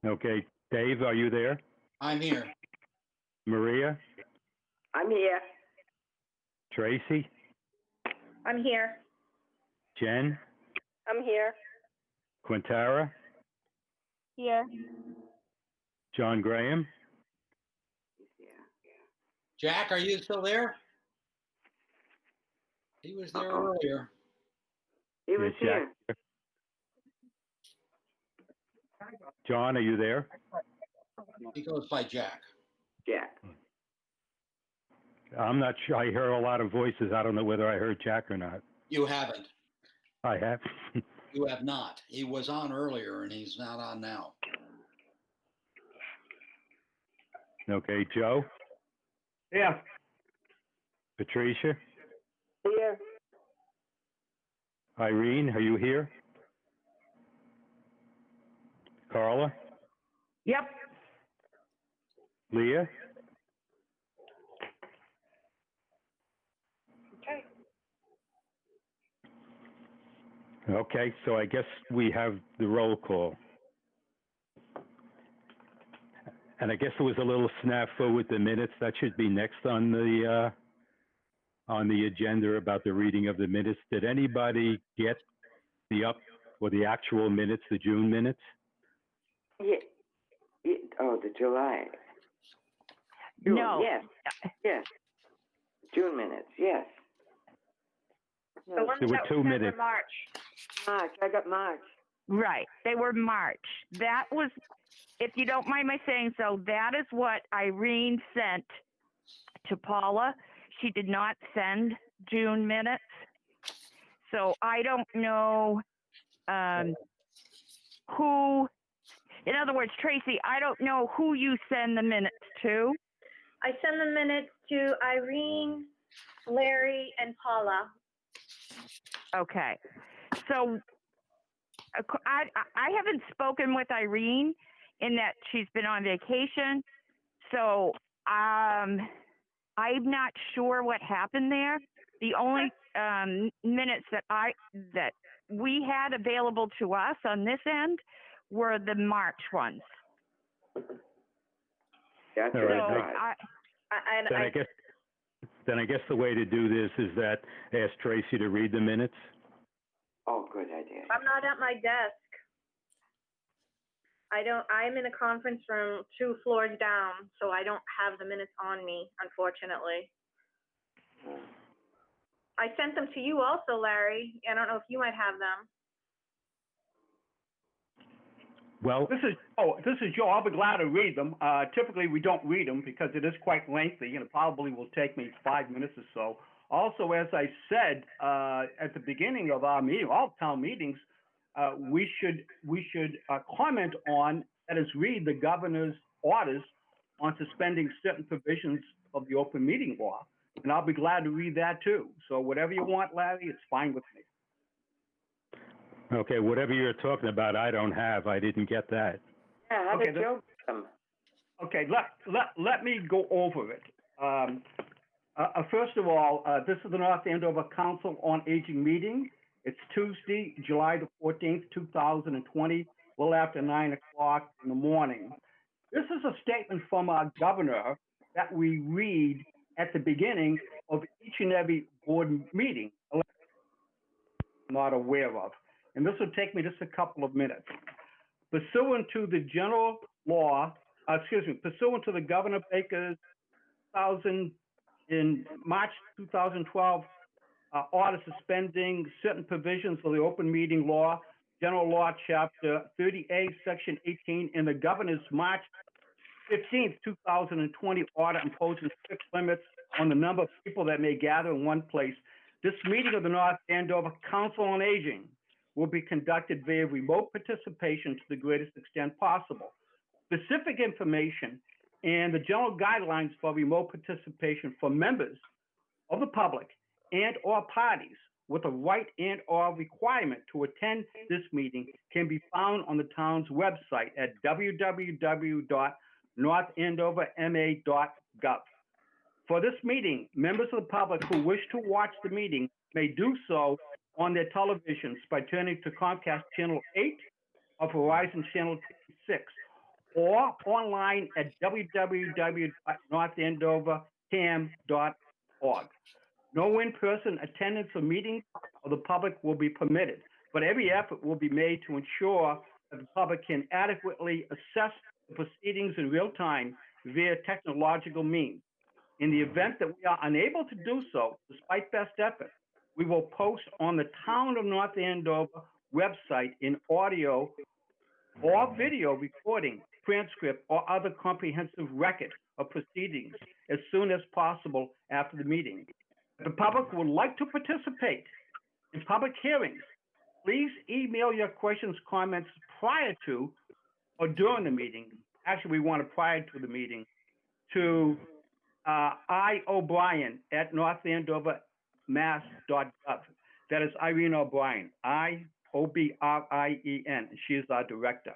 Okay, Dave, are you there? I'm here. Maria? I'm here. Tracy? I'm here. Jen? I'm here. Quintara? Here. John Graham? Yeah. Jack, are you still there? He was there earlier. He was Yes, here. Jack. John, are you there? He goes by Jack. Jack. I'm not sure. I heard a lot of voices. I don't know whether I heard Jack or not. You haven't. I have. You have not. He was on earlier and he's not on now. Okay, Joe? Yeah. Patricia? Here. Irene, are you here? Carla? Yep. Leah? Okay. Okay, so I guess we have the roll call. And I guess there was a little snafu with the minutes. That should be next on the agenda about the reading of the minutes. Did anybody get the actual minutes, the June minutes? Yeah. Oh, the July. June, No. Yes. Yes. June minutes. Yes. The ones There were that 2 were minutes. March. March. I got March. Right. They were March. That was, if you don't mind my saying so, that is what Irene sent to Paula. She did not send June minutes. So I don't know who, in other words, Tracy, I don't know who you send the minutes to. I send the minutes to Irene, Larry, and Paula. Okay. So I haven't spoken with Irene in that she's been on vacation. So I'm not sure what happened there. The only minutes that we had available to us on this end were the March ones. That's All what right. I thought. Then I guess the way to do this is that ask Tracy to read the minutes. Oh, good idea. I'm not at my desk. I'm in a conference room 2 floors down, so I don't have the minutes on me, unfortunately. I sent them to you also, Larry. I don't know if you might have them. Well, This is Joe. I'll be glad to read them. Typically, we don't read them because it is quite lengthy, and it probably will take me 5 minutes or so. Also, as I said at the beginning of our meeting, all town meetings, we should comment on, that is, read the governor's orders on suspending certain provisions of the open meeting law, and I'll be glad to read that too. So whatever you want, Larry, it's fine with me. okay, whatever you're talking about, I don't have. I didn't get that. Yeah, how Okay, did Joe get them? Okay, let me go over it. First of all, this is the North Andover Council on Aging meeting. It's Tuesday, July the 14th, 2020, well after 9 o'clock in the morning. This is a statement from our governor that we read at the beginning of each and every board meeting. I'm not aware of. And this will take me just a couple of minutes. Pursuant to the general law, pursuant to the Governor Baker's in March 2012 order suspending certain provisions of the open meeting law, general law chapter 30A, section 18, and the governor's March 15th, 2020 order imposing strict limits on the number of people that may gather in one place. This meeting of the North Andover Council on Aging will be conducted via remote participation to the greatest extent possible. Specific information and the general guidelines for remote participation for members of the public and or parties with a right and or requirement to attend this meeting can be found on the town's website at www.northandoverma.gov. For this meeting, members of the public who wish to watch the meeting may do so on their televisions by turning to Comcast Channel 8 or Verizon Channel 6, or online at www.northandovertam.org. No in-person attendance of meetings of the public will be permitted, but every effort will be made to ensure that the public can adequately assess the proceedings in real time via technological means. In the event that we are unable to do so, despite best effort, we will post on the Town of North Andover website in audio or video recording, transcript, or other comprehensive record of proceedings as soon as possible after the meeting. If the public would like to participate in public hearings, please email your questions, comments prior to or during the meeting. Actually, we want it prior to the meeting to IObrien@northandovermass.gov. That is Irene O'Brien, IOBRIEN. She is our director.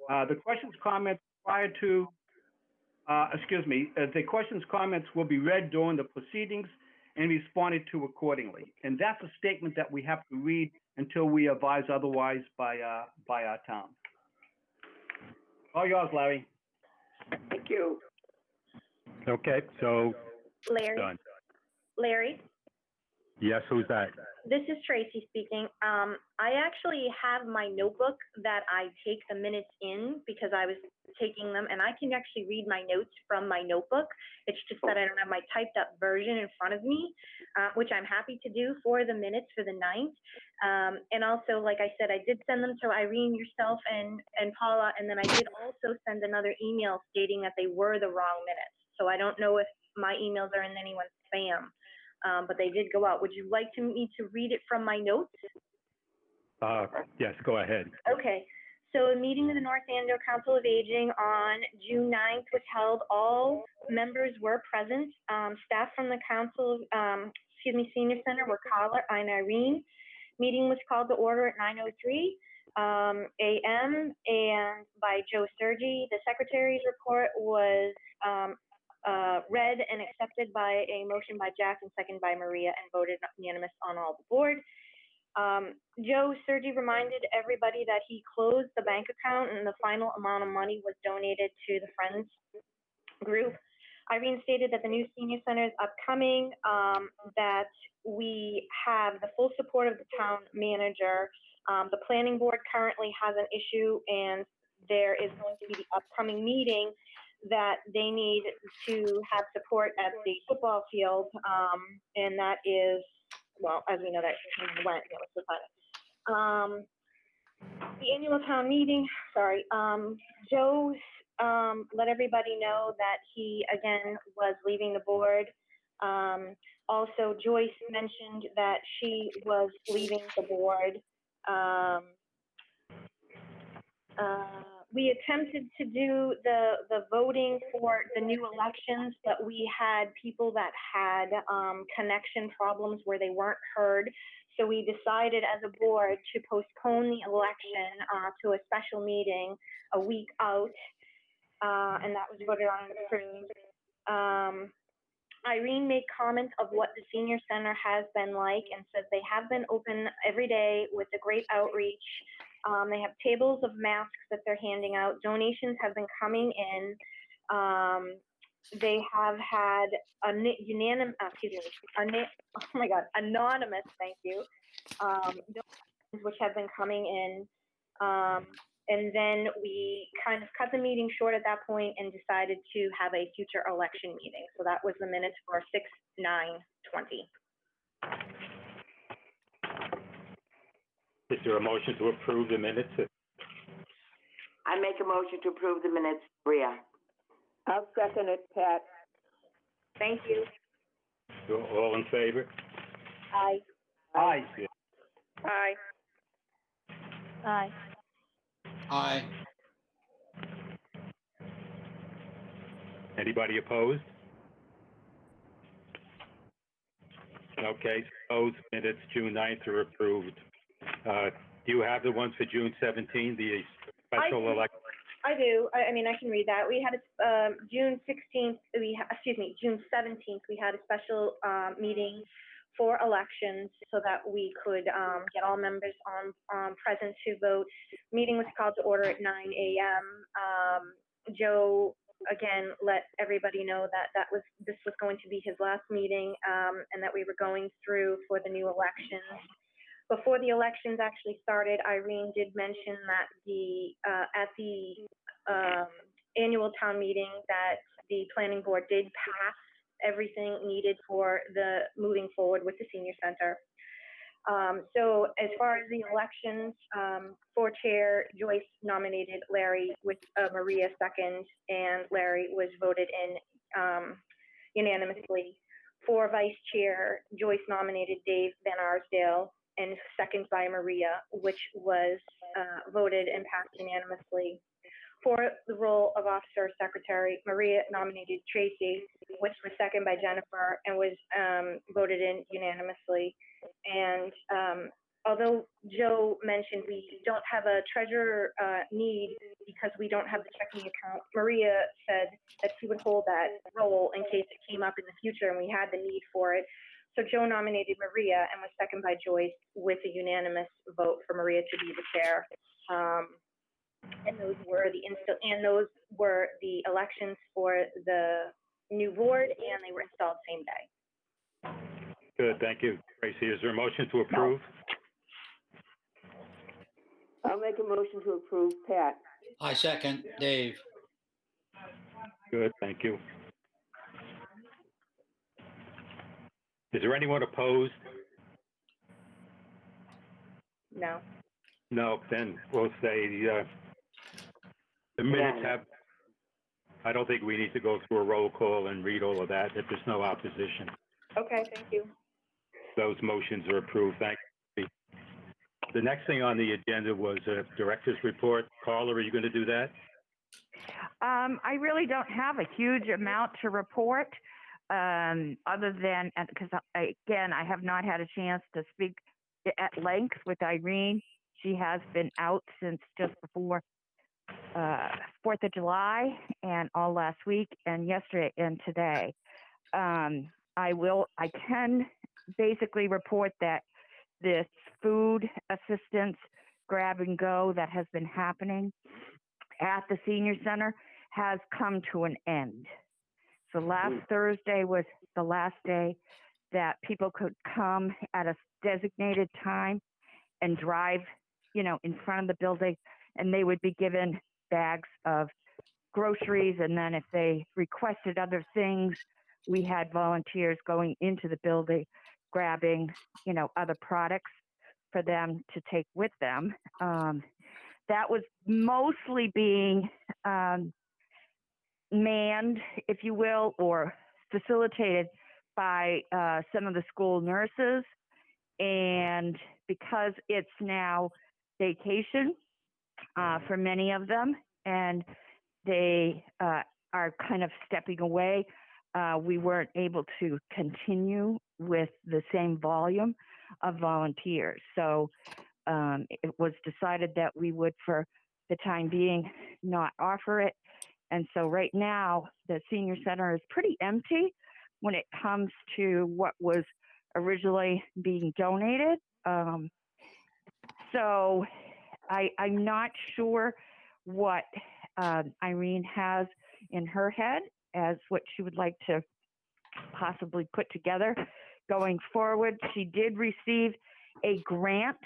The questions, comments prior to, the questions, comments will be read during the proceedings and responded to accordingly. And that's a statement that we have to read until we advise otherwise by our town. All yours, Larry. Thank you. Okay, so, Larry, done. Larry, Yes, who's that? this is Tracy speaking. I actually have my notebook that I take the minutes in because I was taking them, and I can actually read my notes from my notebook. It's just that I don't have my typed up version in front of me, which I'm happy to do for the minutes for the 9th. And also, like I said, I did send them to Irene, yourself, and Paula, and then I did also send another email stating that they were the wrong minutes. So I don't know if my emails are in anyone's spam. But they did go out. Would you like me to read it from my notes? Yes, go ahead. Okay. So a meeting of the North Andover Council of Aging on June 9th was held. All members were present. Staff from the council, senior center were Carla and Irene. Meeting was called to order at 9:03 a.m. and by Joe Sergi. The secretary's report was read and accepted by a motion by Jack and second by Maria and voted unanimous on all the board. Joe Sergi reminded everybody that he closed the bank account and the final amount of money was donated to the Friends group. Irene stated that the new senior center is upcoming, that we have the full support of the town manager. The planning board currently has an issue and there is going to be the upcoming meeting that they need to have support at the football field, and that is, well, as we know, that went, the annual town meeting, Joe let everybody know that he, again, was leaving the board. Also, Joyce mentioned that she was leaving the board. We attempted to do the voting for the new elections, but we had people that had connection problems where they weren't heard. So we decided as a board to postpone the election to a special meeting a week out, and that was voted on and approved. Irene made comments of what the senior center has been like and said they have been open every day with a great outreach. They have tables of masks that they're handing out. Donations have been coming in. They have had anonymous, thank you, donations which have been coming in. And then we kind of cut the meeting short at that point and decided to have a future election meeting. So that was the minutes for 6/9/20. Is there a motion to approve the minutes? I make a motion to approve the minutes, Maria. I'll second it, Pat. Thank you. All in favor? Aye. Aye. Aye. Aye. Aye. Anybody opposed? Okay, so those minutes, June 9th, are approved. Do you have the ones for June 17th, the special election? I do. I mean, I can read that. We had a June 16th. June 17th. We had a special meeting for elections so that we could get all members on present to vote. Meeting was called to order at 9 a.m. Joe, again, let everybody know that this was going to be his last meeting, and that we were going through for the new elections. Before the elections actually started, Irene did mention that at the annual town meeting that the planning board did pass everything needed for the moving forward with the senior center. So as far as the elections, for chair, Joyce nominated Larry with Maria second, and Larry was voted in unanimously. For vice chair, Joyce nominated Dave Van Arsdale, and second by Maria, which was voted and passed unanimously. For the role of officer secretary, Maria nominated Tracy, which was second by Jennifer and was voted in unanimously. And although Joe mentioned we don't have a treasurer need because we don't have the checking account, Maria said that she would hold that role in case it came up in the future and we had the need for it. So Joe nominated Maria and was second by Joyce with a unanimous vote for Maria to be the chair. And those were the elections for the new board, and they were installed same day. Good, thank you. Tracy, is there a motion to approve? I'll make a motion to approve, Pat. I second, Dave. Good, thank you. Is there anyone opposed? No. No, then we'll say the minutes have, I don't think we need to go through a roll call and read all of that if there's no opposition. Okay, thank you. Those motions are approved. Thank you. The next thing on the agenda was a director's report. Carla, are you going to do that? I really don't have a huge amount to report, other than, because again, I have not had a chance to speak at length with Irene. She has been out since just before 4th of July and all last week and yesterday and today. I can basically report that this food assistance grab and go that has been happening at the senior center has come to an end. So last Thursday was the last day that people could come at a designated time and drive, in front of the building, and they would be given bags of groceries. And then if they requested other things, we had volunteers going into the building, grabbing, other products for them to take with them. That was mostly being manned, if you will, or facilitated by some of the school nurses. And because it's now vacation for many of them, and they are kind of stepping away, we weren't able to continue with the same volume of volunteers. So it was decided that we would, for the time being, not offer it. And so right now, the senior center is pretty empty when it comes to what was originally being donated. So I'm not sure what Irene has in her head as what she would like to possibly put together going forward. She did receive a grant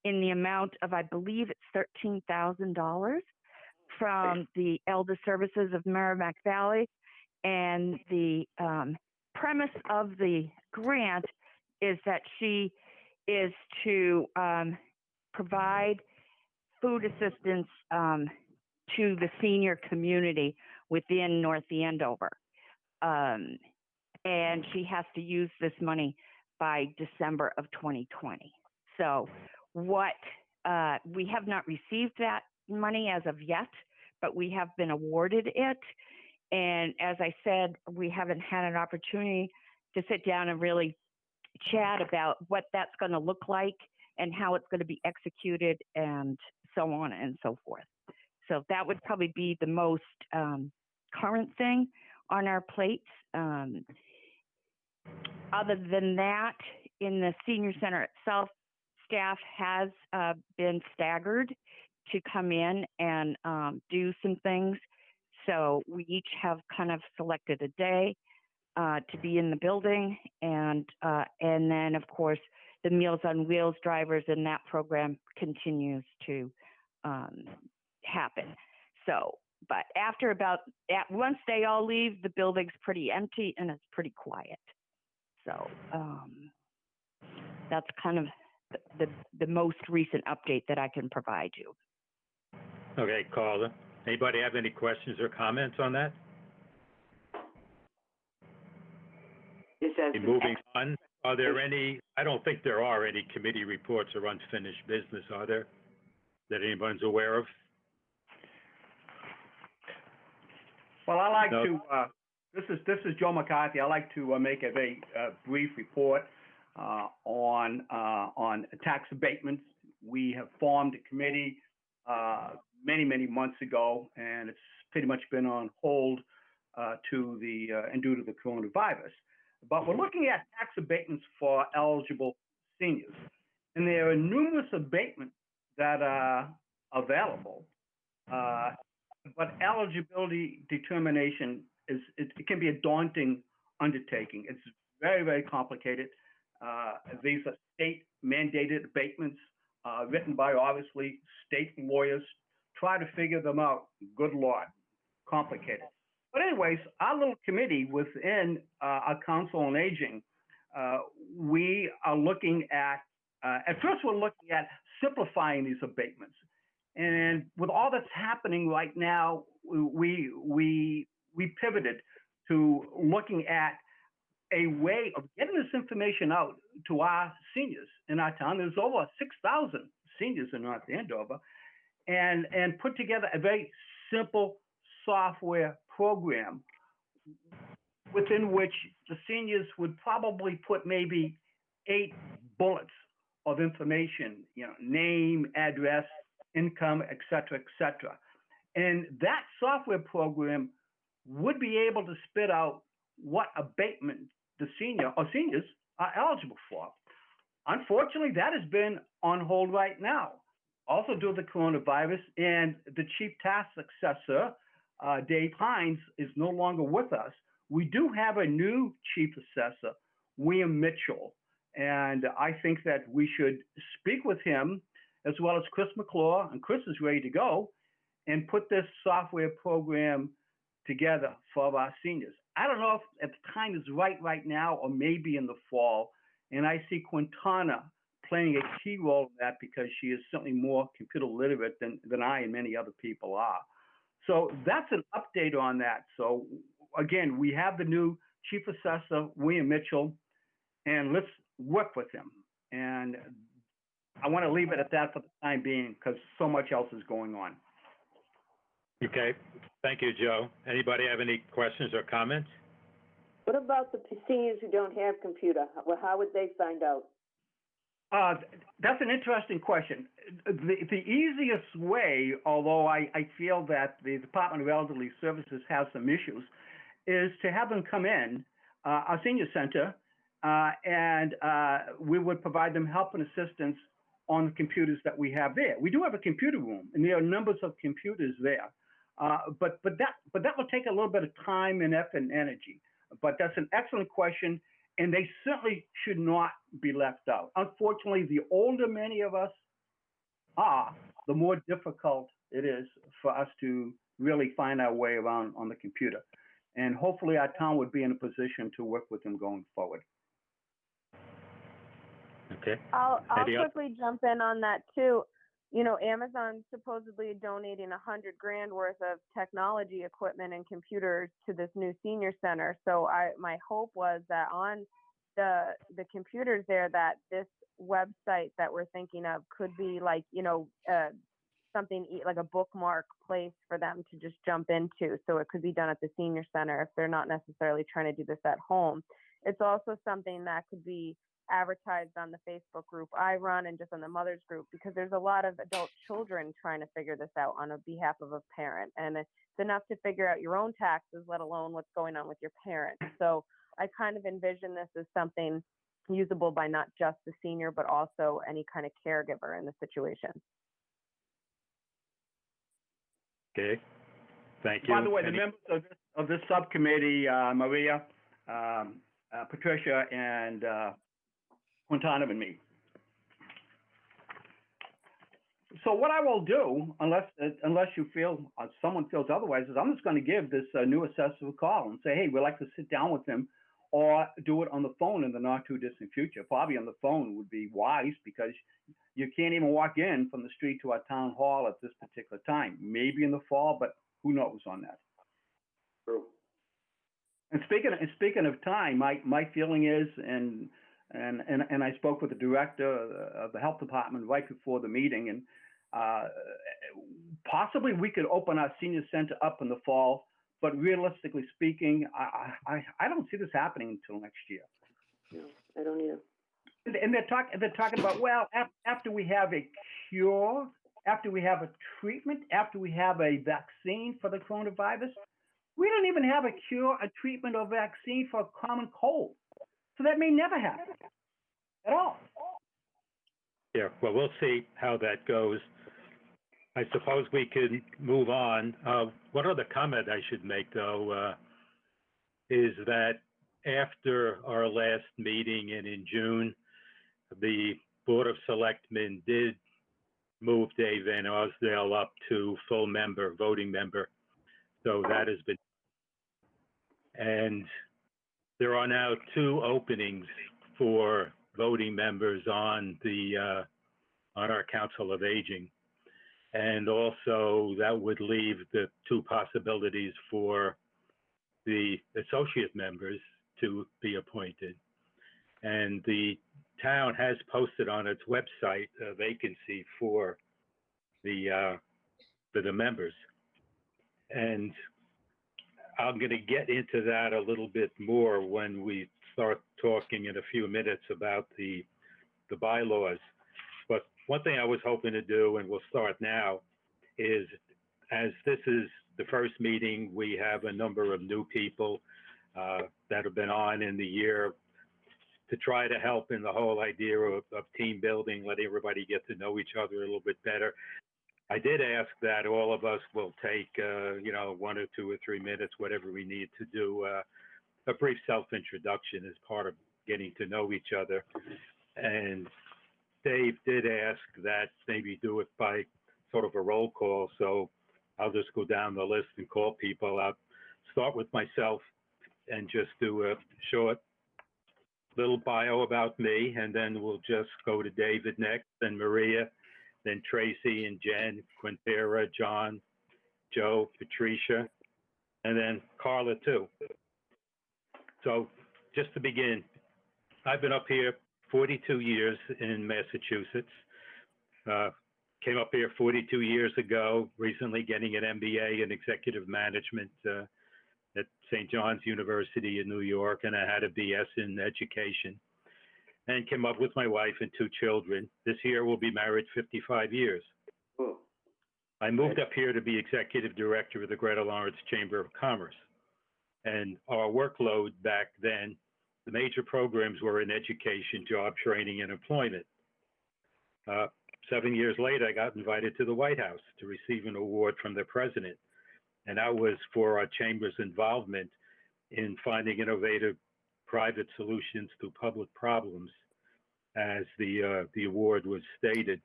in the amount of, I believe it's $13,000 from the Elder Services of Merrimack Valley. And the premise of the grant is that she is to provide food assistance to the senior community within North Andover. And she has to use this money by December of 2020. So we have not received that money as of yet, but we have been awarded it. And as I said, we haven't had an opportunity to sit down and really chat about what that's going to look like and how it's going to be executed and so on and so forth. So that would probably be the most current thing on our plates. Other than that, in the senior center itself, staff has been staggered to come in and do some things. So we each have kind of selected a day to be in the building, and then of course the Meals on Wheels drivers and that program continues to happen. So, but once they all leave, the building's pretty empty and it's pretty quiet. So that's kind of the most recent update that I can provide you. Okay, Carla. Anybody have any questions or comments on that? This has Okay, been moving on, are there any, I don't think there are any committee reports or unfinished business, are there, that anyone's aware of? Well, I like No. to, this is Joe McCarthy. I like to make a very brief report on tax abatements. We have formed a committee many months ago, and it's pretty much been on hold due to the coronavirus. But we're looking at tax abatements for eligible seniors, and there are numerous abatements that are available. But eligibility determination it can be a daunting undertaking. It's very complicated. These are state mandated abatements written by obviously state lawyers. Try to figure them out. Good Lord, complicated. But anyways, our little committee within our Council on Aging, we are looking at first we're looking at simplifying these abatements. And with all that's happening right now, we pivoted to looking at a way of getting this information out to our seniors in our town. There's over 6,000 seniors in North Andover, and put together a very simple software program within which the seniors would probably put maybe 8 bullets of information, name, address, income, et cetera, et cetera. And that software program would be able to spit out what abatement the senior or seniors are eligible for. Unfortunately, that has been on hold right now, also due to the coronavirus, and the chief tax assessor, Dave Hines, is no longer with us. We do have a new chief assessor, William Mitchell, and I think that we should speak with him as well as Chris McClure, and Chris is ready to go, and put this software program together for our seniors. I don't know if the time is right now, or maybe in the fall, and I see Quintana playing a key role in that because she is certainly more computer literate than I and many other people are. So that's an update on that. So again, we have the new chief assessor, William Mitchell, and let's work with him. And I want to leave it at that for the time being because so much else is going on. Okay, thank you, Joe. Anybody have any questions or comments? What about the seniors who don't have computer? Well, how would they find out? That's an interesting question. The easiest way, although I feel that the Department of Elderly Services has some issues, is to have them come in our senior center, and we would provide them help and assistance on the computers that we have there. We do have a computer room, and there are numbers of computers there. But that will take a little bit of time and effort and energy. But that's an excellent question, and they certainly should not be left out. Unfortunately, the older many of us are, the more difficult it is for us to really find our way around on the computer. And hopefully our town would be in a position to work with them going forward. Okay. I'll Any other- quickly jump in on that too. Amazon's supposedly donating $100,000 worth of technology equipment and computers to this new senior center. So my hope was that on the computers there, that this website that we're thinking of could be like, something like a bookmark place for them to just jump into. So it could be done at the senior center if they're not necessarily trying to do this at home. It's also something that could be advertised on the Facebook group I run and just on the mothers group, because there's a lot of adult children trying to figure this out on behalf of a parent, and it's enough to figure out your own taxes, let alone what's going on with your parents. So I kind of envision this as something usable by not just the senior but also any kind of caregiver in the situation. Okay, thank you. By the way, the members of this subcommittee, Maria, Patricia, and Quintana and me. So what I will do, unless you feel, someone feels otherwise, is I'm just going to give this new assessor a call and say, hey, we'd like to sit down with him, or do it on the phone in the not too distant future. Probably on the phone would be wise, because you can't even walk in from the street to our town hall at this particular time. Maybe in the fall, but who knows on that. True. And speaking of time, my feeling is, and I spoke with the director of the health department right before the meeting, and possibly we could open our senior center up in the fall. But realistically speaking, I don't see this happening until next year. No, I don't either. And they're talking about, well, after we have a cure, after we have a treatment, after we have a vaccine for the coronavirus. We don't even have a cure, a treatment, or vaccine for a common cold. So that may never happen at all. Yeah, well, we'll see how that goes. I suppose we could move on. One other comment I should make, though, is that after our last meeting and in June, the Board of Selectmen did move Dave Van Arsdale up to full member, voting member. So that has been, and there are now 2 openings for voting members on our Council of Aging. And also that would leave the 2 possibilities for the associate members to be appointed. And the town has posted on its website a vacancy for the members. And I'm going to get into that a little bit more when we start talking in a few minutes about the bylaws. But one thing I was hoping to do, and we'll start now, is as this is the first meeting, we have a number of new people that have been on in the year to try to help in the whole idea of team building, let everybody get to know each other a little bit better. I did ask that all of us will take, 1 or 2 or 3 minutes, whatever we need to do a brief self-introduction as part of getting to know each other. And Dave did ask that maybe do it by sort of a roll call. So I'll just go down the list and call people. I'll start with myself and just do a short little bio about me, and then we'll just go to David next, then Maria, then Tracy and Jen, Quintera, John, Joe, Patricia, and then Carla too. So just to begin, I've been up here 42 years in Massachusetts. Came up here 42 years ago, recently getting an MBA in executive management at St. John's University in New York, and I had a BS in education, and came up with my wife and 2 children. This year we'll be married 55 years. Oh. I moved up here to be executive director of the Greater Lawrence Chamber of Commerce. And our workload back then, the major programs were in education, job training, and employment. 7 years later, I got invited to the White House to receive an award from the president. And that was for our chamber's involvement in finding innovative private solutions to public problems, as the award was stated.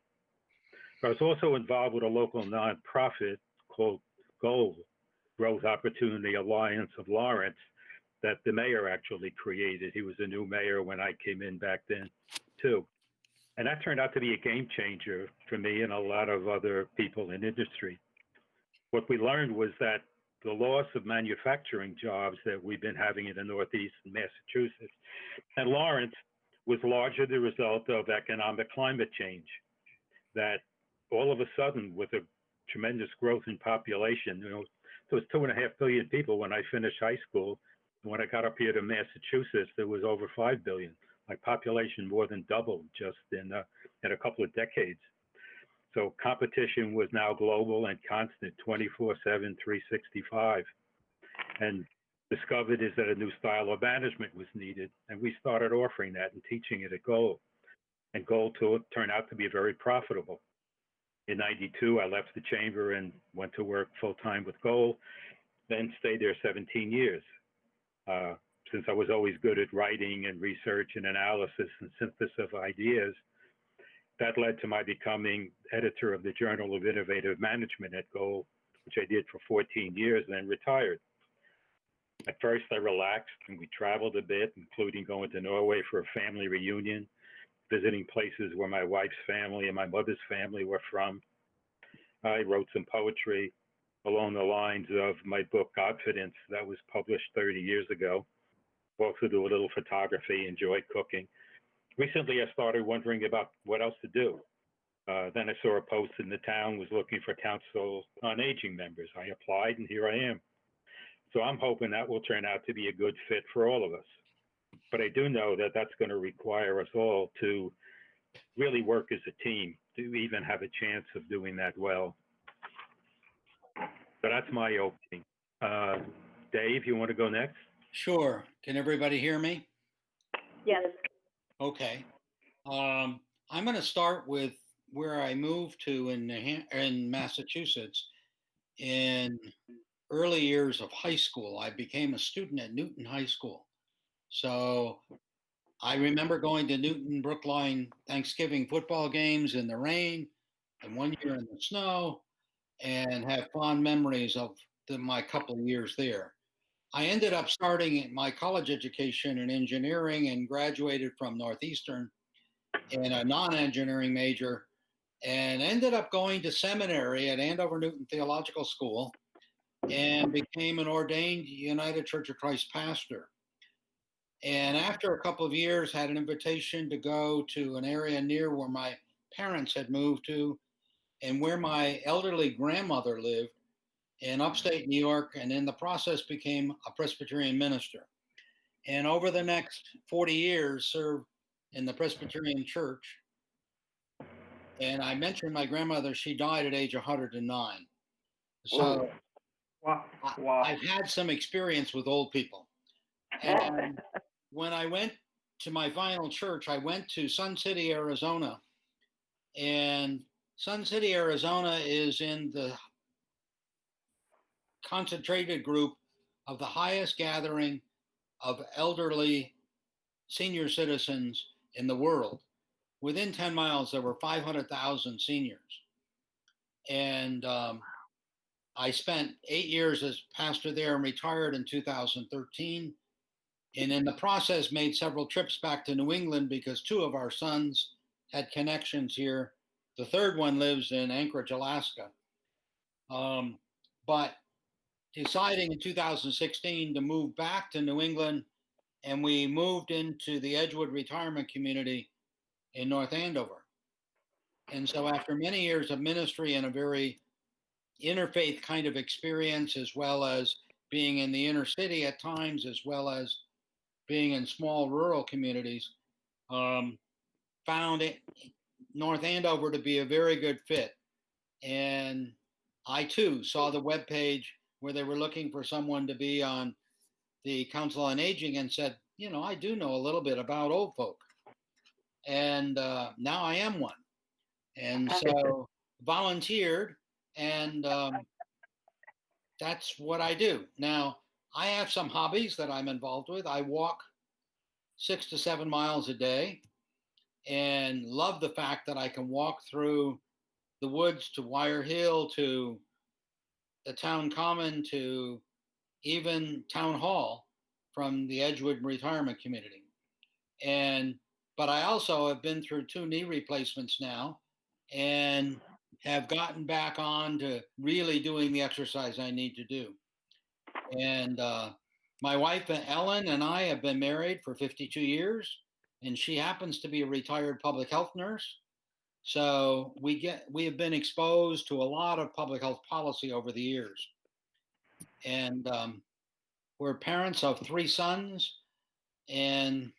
I was also involved with a local nonprofit called GOAL, Growth Opportunity Alliance of Lawrence, that the mayor actually created. He was a new mayor when I came in back then, too. And that turned out to be a game changer for me and a lot of other people in industry. What we learned was that the loss of manufacturing jobs that we've been having in the Northeast and Massachusetts and Lawrence was largely the result of economic climate change. That all of a sudden, with a tremendous growth in population, there was 2.5 billion people when I finished high school. When I got up here to Massachusetts, there was over 5 billion. My population more than doubled just in a couple of decades. So competition was now global and constant, 24/7, 365. And discovered is that a new style of management was needed. And we started offering that and teaching it at GOAL. And GOAL turned out to be very profitable. In 92, I left the chamber and went to work full-time with Goal, then stayed there 17 years. Since I was always good at writing and research and analysis and synthesis of ideas, that led to my becoming editor of the Journal of Innovative Management at Goal, which I did for 14 years, and then retired. At first, I relaxed and we traveled a bit, including going to Norway for a family reunion, visiting places where my wife's family and my mother's family were from. I wrote some poetry along the lines of my book, Confidence, that was published 30 years ago. Also do a little photography, enjoy cooking. Recently, I started wondering about what else to do. Then I saw a post in the town was looking for Council on Aging members. I applied, and here I am. So I'm hoping that will turn out to be a good fit for all of us. But I do know that that's going to require us all to really work as a team to even have a chance of doing that well. So that's my opening. Dave, you want to go next? Sure. Can everybody hear me? Yes. Okay. I'm going to start with where I moved to in Massachusetts. In early years of high school, I became a student at Newton High School. So I remember going to Newton Brookline Thanksgiving football games in the rain and one year in the snow, and have fond memories of my couple of years there. I ended up starting my college education in engineering and graduated from Northeastern in a non-engineering major, and ended up going to seminary at Andover Newton Theological School and became an ordained United Church of Christ pastor. And after a couple of years, had an invitation to go to an area near where my parents had moved to and where my elderly grandmother lived in upstate New York, and in the process became a Presbyterian minister. And over the next 40 years, served in the Presbyterian Church. And I mentioned my grandmother, she died at age 109. So Wow. I've had some experience with old people. And when I went to my final church, I went to Sun City, Arizona. And Sun City, Arizona is in the concentrated group of the highest gathering of elderly senior citizens in the world. Within 10 miles, there were 500,000 seniors. And I spent 8 years as pastor there and retired in 2013. And in the process, made several trips back to New England because two of our sons had connections here. The third one lives in Anchorage, Alaska. But deciding in 2016 to move back to New England, and we moved into the Edgewood retirement community in North Andover. And so after many years of ministry and a very interfaith kind of experience, as well as being in the inner city at times, as well as being in small rural communities, found North Andover to be a very good fit. And I too saw the webpage where they were looking for someone to be on the Council on Aging and said, you know, I do know a little bit about old folk. And now I am one. And so volunteered, and that's what I do. Now, I have some hobbies that I'm involved with. I walk 6 to 7 miles a day and love the fact that I can walk through the woods to Wire Hill, to the town common, to even town hall from the Edgewood retirement community. But I also have been through 2 knee replacements now and have gotten back on to really doing the exercise I need to do. And my wife, Ellen, and I have been married for 52 years, and she happens to be a retired public health nurse. So we have been exposed to a lot of public health policy over the years. And we're parents of 3 sons, and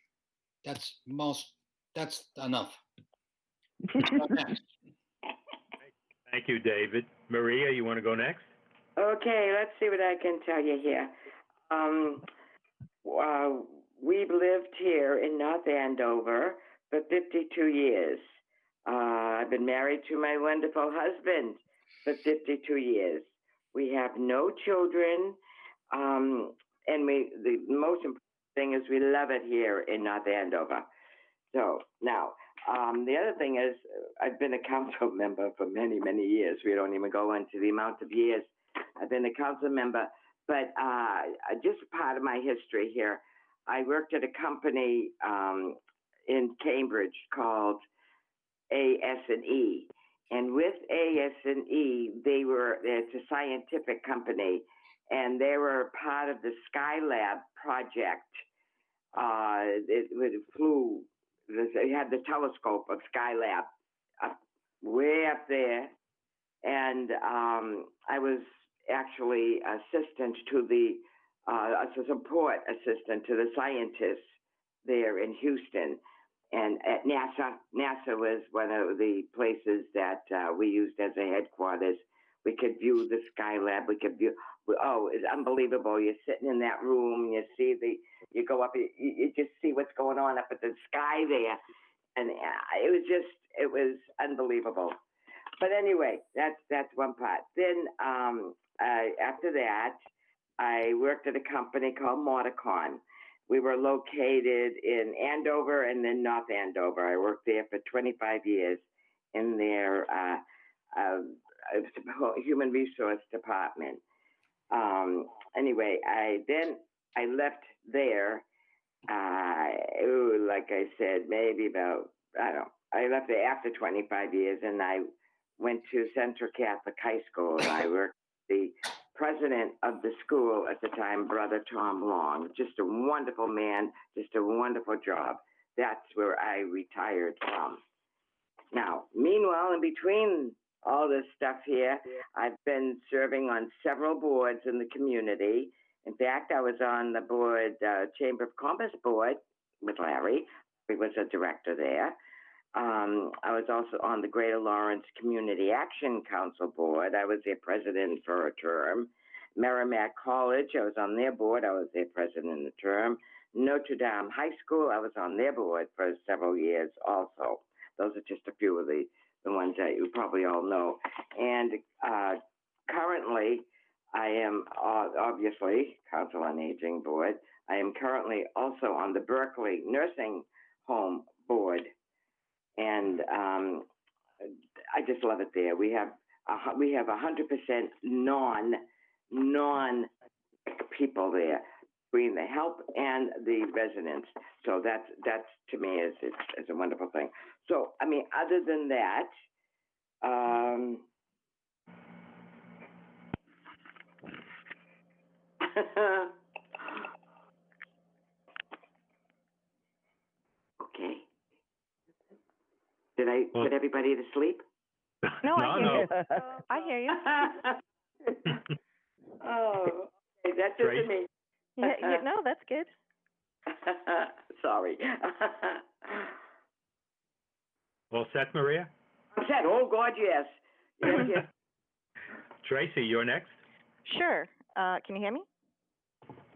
that's enough. Thank you, David. Maria, you want to go next? Okay, let's see what I can tell you here. We've lived here in North Andover for 52 years. I've been married to my wonderful husband for 52 years. We have no children, and the most important thing is we love it here in North Andover. So now, the other thing is I've been a council member for many, many years. We don't even go into the amount of years I've been a council member, but just part of my history here. I worked at a company in Cambridge called AS&E. And with AS&E, it's a scientific company, and they were part of the Skylab project. It flew, they had the telescope of Skylab way up there. And I was actually assistant to the, as a support assistant to the scientists there in Houston. And at NASA was one of the places that we used as a headquarters. We could view the Skylab. We could view, it's unbelievable. You're sitting in that room, you see you go up, you just see what's going on up at the sky there. And it was unbelievable. But anyway, that's one part. Then after that, I worked at a company called Morticon. We were located in Andover and then North Andover. I worked there for 25 years in their human resource department. Anyway, I left there, like I said, maybe about, I don't know, I left there after 25 years and I went to Central Catholic High School and I worked the president of the school at the time, Brother Tom Long. Just a wonderful man, just a wonderful job. That's where I retired from. Now, meanwhile, in between all this stuff here, I've been serving on several boards in the community. In fact, I was on the board, Chamber of Commerce board with Larry. He was a director there. I was also on the Greater Lawrence Community Action Council board. I was their president for a term. Merrimack College, I was on their board. I was their president in the term. Notre Dame High School, I was on their board for several years also. Those are just a few of the ones that you probably all know. And currently, I am obviously Council on Aging board. I am currently also on the Berkeley Nursing Home board. And I just love it there. We have 100% non people there between the help and the residents. So that's to me is a wonderful thing. So I mean, other than that, okay. Did I put everybody to sleep? No, I hear you. No. I hear you. Oh, okay, that's it for me. Yeah, no, that's good. Sorry. All set, Maria? I'm set. Oh, God, yes. Yes. Tracy, you're next. Sure. Can you hear me?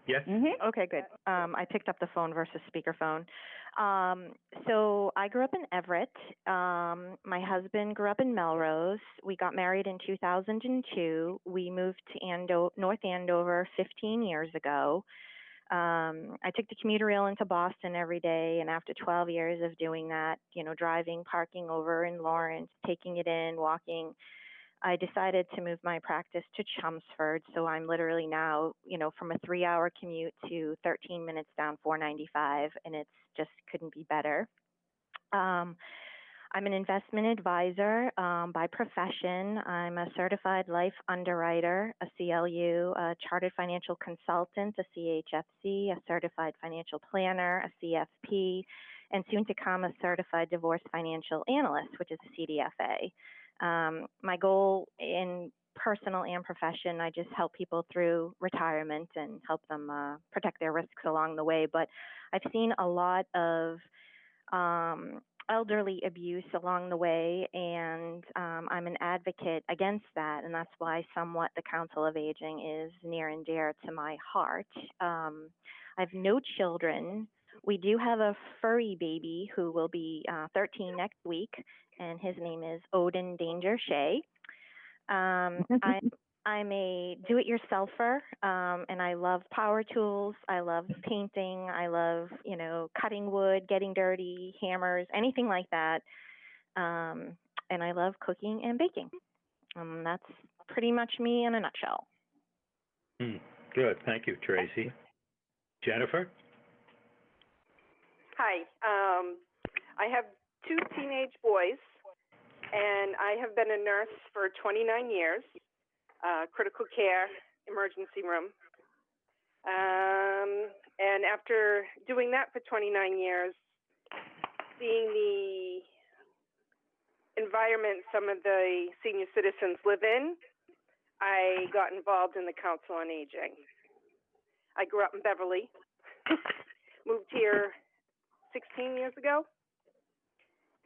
Yes? Mm-hmm. Okay, good. I picked up the phone versus speakerphone. So I grew up in Everett. My husband grew up in Melrose. We got married in 2002. We moved to North Andover 15 years ago. I took the commuter rail into Boston every day, and after 12 years of doing that, driving, parking over in Lawrence, taking it in, walking, I decided to move my practice to Chelmsford. So I'm literally now, from a 3-hour commute to 13 minutes down 495, and it's just couldn't be better. I'm an investment advisor by profession. I'm a certified life underwriter, a CLU, a chartered financial consultant, a CHFC, a certified financial planner, a CFP, and soon to come a certified divorce financial analyst, which is a CDFA. My goal in personal and profession, I just help people through retirement and help them protect their risks along the way. But I've seen a lot of elderly abuse along the way, and I'm an advocate against that, and that's why somewhat the Council of Aging is near and dear to my heart. I have no children. We do have a furry baby who will be 13 next week, and his name is Odin Danger Shea. I'm a do-it-yourselfer, and I love power tools. I love painting. I love, cutting wood, getting dirty, hammers, anything like that. And I love cooking and baking. That's pretty much me in a nutshell. Good. Thank you, Tracy. Jennifer? Hi. I have two teenage boys, and I have been a nurse for 29 years, critical care, emergency room. And after doing that for 29 years, seeing the environment some of the senior citizens live in, I got involved in the Council on Aging. I grew up in Beverly, moved here 16 years ago,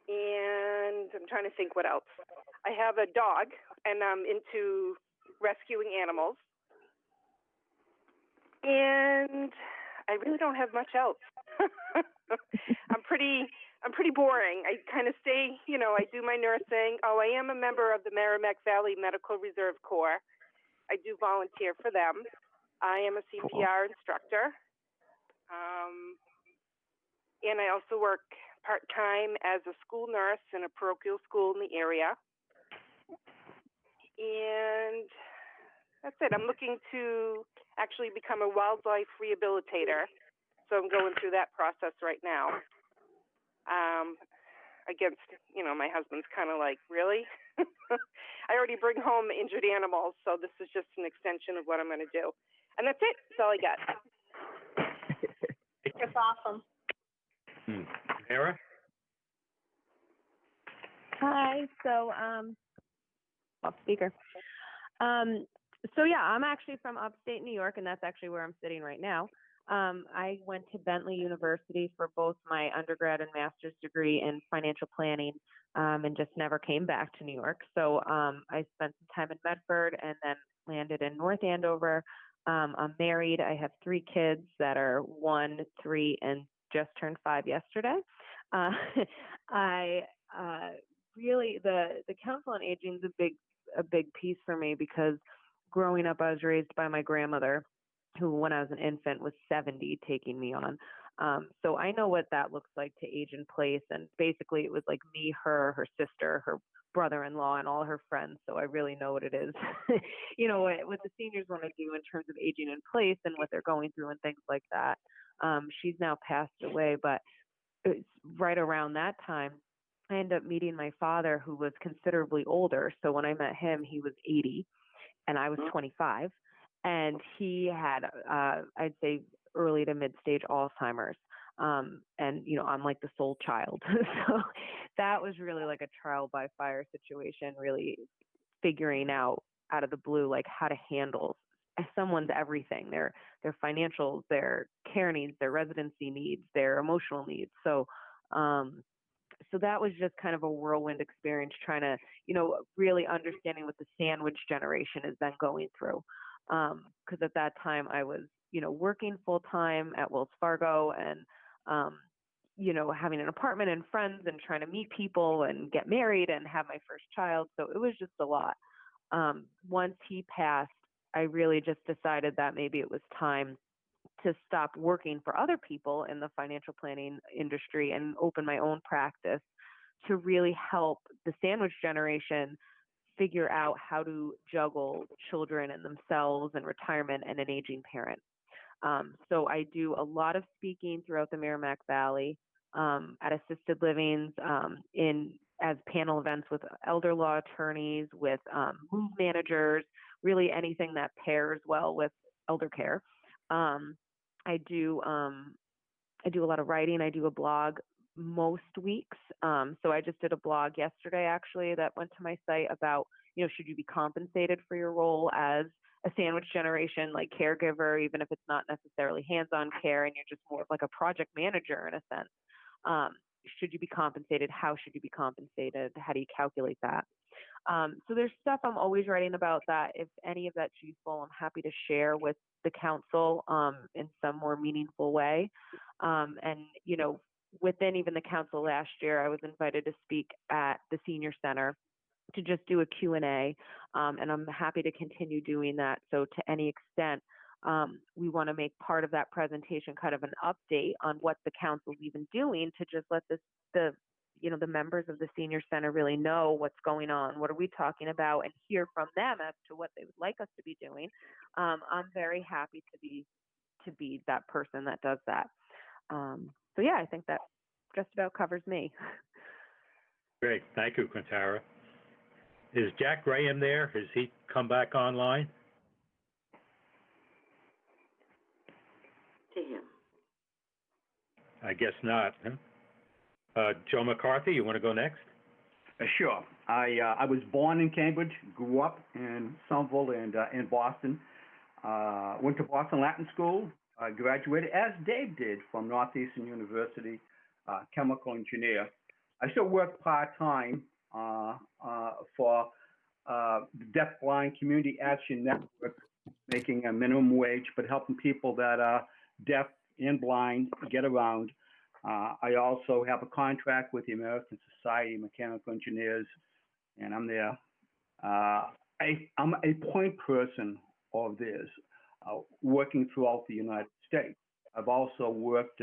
and I'm trying to think what else. I have a dog, and I'm into rescuing animals, and I really don't have much else. I'm pretty boring. I kind of stay, I do my nursing. Oh, I am a member of the Merrimack Valley Medical Reserve Corps. I do volunteer for them. I am a CPR instructor. And I also work part-time as a school nurse in a parochial school in the area. And that's it. I'm looking to actually become a wildlife rehabilitator. So I'm going through that process right now. Against, my husband's kind of like, really? I already bring home injured animals, so this is just an extension of what I'm going to do. And that's it. That's all I got. That's awesome. Sarah? Hi. So, off speaker. So yeah, I'm actually from upstate New York, and that's actually where I'm sitting right now. I went to Bentley University for both my undergrad and master's degree in financial planning, and just never came back to New York. So I spent some time in Medford and then landed in North Andover. I'm married. I have 3 kids that are 1, 3, and just turned 5 yesterday. I really the Council on Aging is a big piece for me because growing up, I was raised by my grandmother, who, when I was an infant, was 70 taking me on. So I know what that looks like to age in place. And basically, it was like me, her sister, her brother-in-law, and all her friends. So I really know what it is, what the seniors want to do in terms of aging in place and what they're going through and things like that. She's now passed away, but it's right around that time, I ended up meeting my father, who was considerably older. So when I met him, he was 80 and I was 25. And he had, I'd say, early to mid-stage Alzheimer's. And, I'm like the sole child. So that was really like a trial by fire situation, really figuring out of the blue, like how to handle someone's everything, their financials, their care needs, their residency needs, their emotional needs. So that was just kind of a whirlwind experience, trying to, really understanding what the sandwich generation is then going through. Because at that time I was, working full time at Wells Fargo and, having an apartment and friends and trying to meet people and get married and have my first child. So it was just a lot. Once he passed, I really just decided that maybe it was time to stop working for other people in the financial planning industry and open my own practice to really help the sandwich generation figure out how to juggle children and themselves and retirement and an aging parent. So I do a lot of speaking throughout the Merrimack Valley at assisted livings, as panel events with elder law attorneys, with move managers, really anything that pairs well with elder care. I do a lot of writing. I do a blog most weeks. So I just did a blog yesterday, actually, that went to my site about, should you be compensated for your role as a sandwich generation, like caregiver, even if it's not necessarily hands-on care and you're just more of like a project manager in a sense. Should you be compensated? How should you be compensated? How do you calculate that? So there's stuff I'm always writing about that. If any of that's useful, I'm happy to share with the council in some more meaningful way. And, you know, within even the council last year, I was invited to speak at the senior center to just do a Q&A, and I'm happy to continue doing that. So to any extent, we want to make part of that presentation kind of an update on what the council's even doing to just let the members of the senior center really know what's going on, what are we talking about, and hear from them as to what they would like us to be doing. I'm very happy to be that person that does that. So yeah, I think that just about covers me. Great. Thank you, Quintara. Is Jack Graham there? Has he come back online? To him. I guess not. Huh? Joe McCarthy, you want to go next? Sure. I was born in Cambridge, grew up in Somerville and in Boston. Went to Boston Latin School. Graduated, as Dave did, from Northeastern University, chemical engineer. I still work part-time for the Deaf Blind Community Action Network, making a minimum wage, but helping people that are deaf and blind get around. I also have a contract with the American Society of Mechanical Engineers, and I'm there. I'm a point person of this, working throughout the United States. I've also worked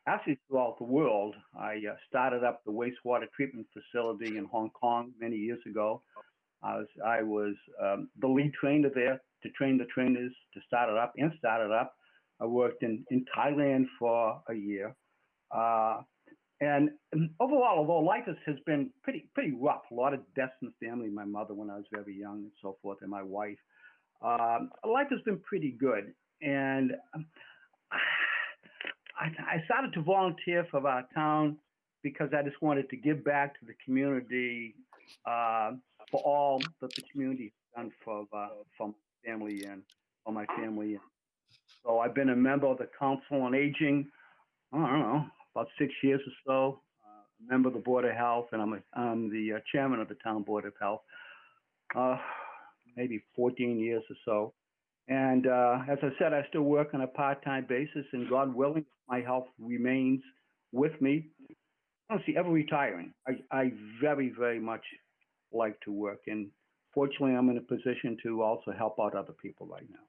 actually throughout the world. I started up the wastewater treatment facility in Hong Kong many years ago. I was the lead trainer there to train the trainers to start it up. I worked in Thailand for a year. And overall, although life has been pretty rough, a lot of deaths in the family, my mother when I was very young and so forth, and my wife, life has been pretty good. And I started to volunteer for our town because I just wanted to give back to the community for all that the community has done for my family and for my family. So I've been a member of the Council on Aging, I don't know, about 6 years or so, a member of the Board of Health, and I'm the chairman of the Town Board of Health, maybe 14 years or so. And as I said, I still work on a part-time basis, and God willing, my health remains with me. I don't see ever retiring. I very, very much like to work, and fortunately, I'm in a position to also help out other people right now.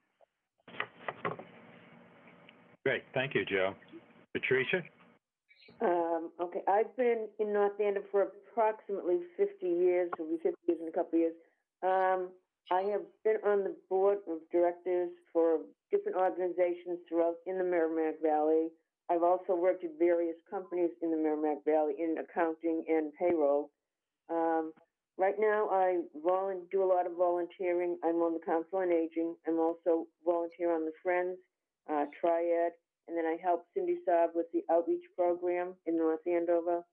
Great. Thank you, Joe. Patricia? Okay, I've been in North Andover for approximately 50 years, it'll be 50 years in a couple of years. I have been on the board of directors for different organizations throughout in the Merrimack Valley. I've also worked at various companies in the Merrimack Valley in accounting and payroll. Right now, I do a lot of volunteering. I'm on the Council on Aging. I'm also volunteer on the Friends, Triad, and then I help Cindy Saab with the outreach program in North Andover.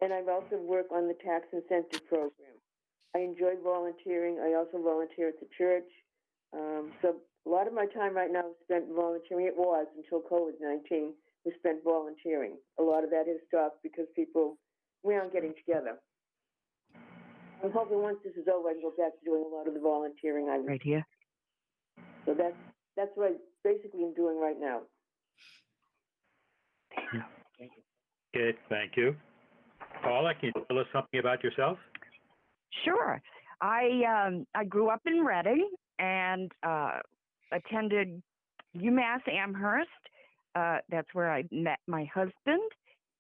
And I've also worked on the tax incentive program. I enjoy volunteering. I also volunteer at the church. So a lot of my time right now is spent volunteering. It was until COVID-19 was spent volunteering. A lot of that has stopped because we aren't getting together. I'm hoping once this is over, I can go back to doing a lot of the volunteering. Right here. So that's what I basically am doing right now. Okay, thank you. Paula, can you tell us something about yourself? Sure. I grew up in Reading and attended UMass Amherst. That's where I met my husband.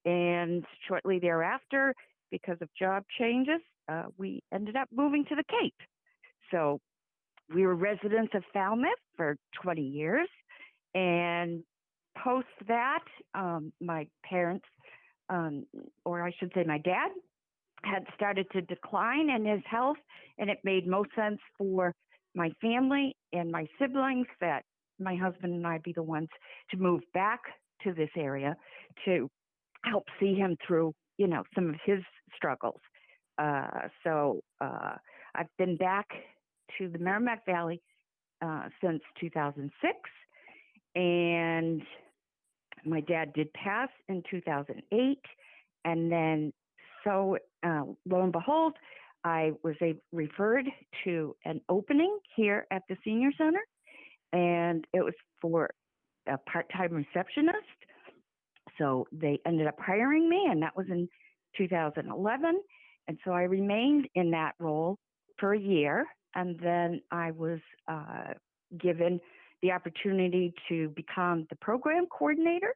And shortly thereafter, because of job changes, we ended up moving to the Cape. So we were residents of Falmouth for 20 years. And post that, my parents, or I should say my dad, had started to decline in his health, and it made most sense for my family and my siblings that my husband and I be the ones to move back to this area to help see him through, some of his struggles. So I've been back to the Merrimack Valley since 2006, and my dad did pass in 2008, and then so lo and behold, I was referred to an opening here at the senior center, and it was for a part-time receptionist. So they ended up hiring me, and that was in 2011. And so I remained in that role for a year, and then I was given the opportunity to become the program coordinator